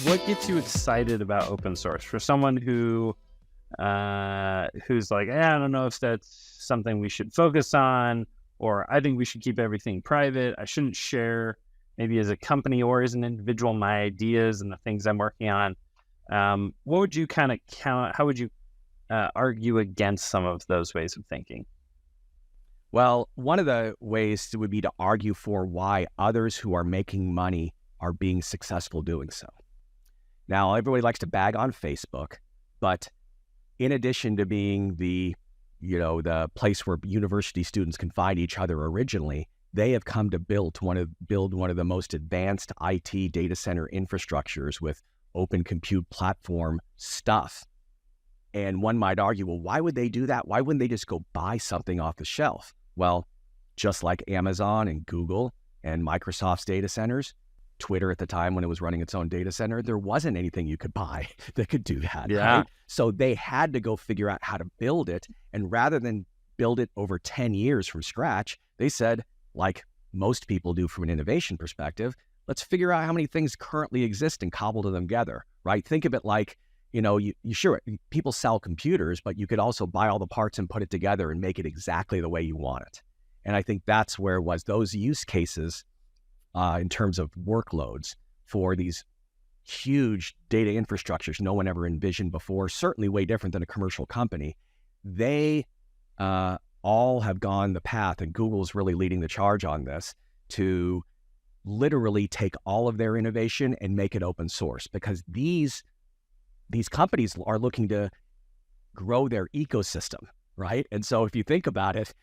what gets you excited about open source? For someone who's like, I don't know if that's something we should focus on, or I think we should keep everything private. I shouldn't share, maybe as a company or as an individual, my ideas and the things I'm working on. What would you kind of count? How would you argue against some of those ways of thinking? Well, one of the ways would be to argue for why others who are making money are being successful doing so. Now, everybody likes to bag on Facebook, but in addition to being the place where university students can find each other originally, they have come to build one of the most advanced IT data center infrastructures with open compute platform stuff. And one might argue, well, why would they do that? Why wouldn't they just go buy something off the shelf? Well, just like Amazon and Google and Microsoft's data centers, Twitter at the time when it was running its own data center, there wasn't anything you could buy that could do that. Yeah. Right? So they had to go figure out how to build it. And rather than build it over 10 years from scratch, they said, like most people do from an innovation perspective, let's figure out how many things currently exist and cobble them together, right? Think of it like, people sell computers, but you could also buy all the parts and put it together and make it exactly the way you want it. And I think that's where it was those use cases in terms of workloads for these huge data infrastructures no one ever envisioned before, certainly way different than a commercial company. They all have gone the path, and Google's really leading the charge on this, to literally take all of their innovation and make it open source, because these companies are looking to grow their ecosystem, right? And so if you think about it,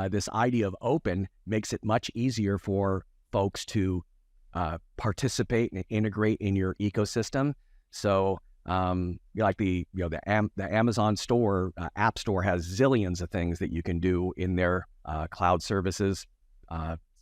this idea of open makes it much easier for folks to participate and integrate in your ecosystem. So like the Amazon store, App Store has zillions of things that you can do in their cloud services,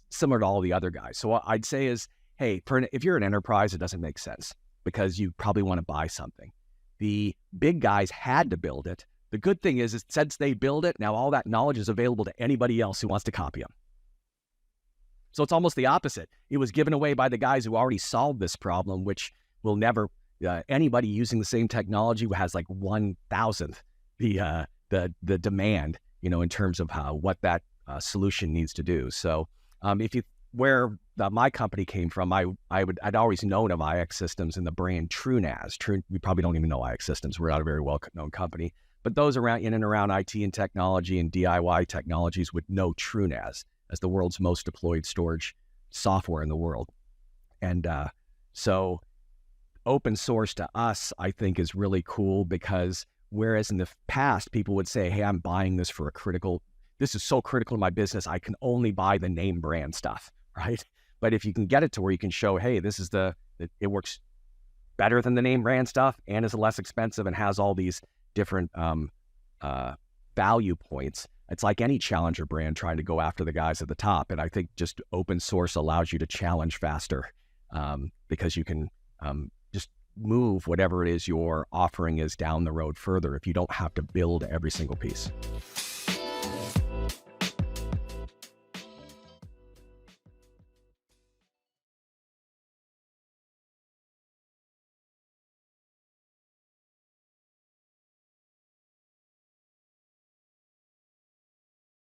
similar to all the other guys. So what I'd say is, hey, if you're an enterprise, it doesn't make sense because you probably want to buy something. The big guys had to build it. The good thing is since they build it, now all that knowledge is available to anybody else who wants to copy them. So it's almost the opposite. It was given away by the guys who already solved this problem, which will never, anybody using the same technology who has like 1,000th the demand, in terms of what that solution needs to do. So where my company came from, I'd always known of IX Systems and the brand TrueNAS. We probably don't even know IX Systems. We're not a very well-known company. But those in and around IT and technology and DIY technologies would know TrueNAS as the world's most deployed storage software in the world. And so open source to us, I think, is really cool, because whereas in the past, people would say, hey, I'm buying this for this is so critical to my business, I can only buy the name brand stuff, right? But if you can get it to where you can show, hey, this is it works better than the name brand stuff and is less expensive and has all these different value points. It's like any challenger brand trying to go after the guys at the top. And I think just open source allows you to challenge faster because you can just move whatever it is your offering is down the road further if you don't have to build every single piece.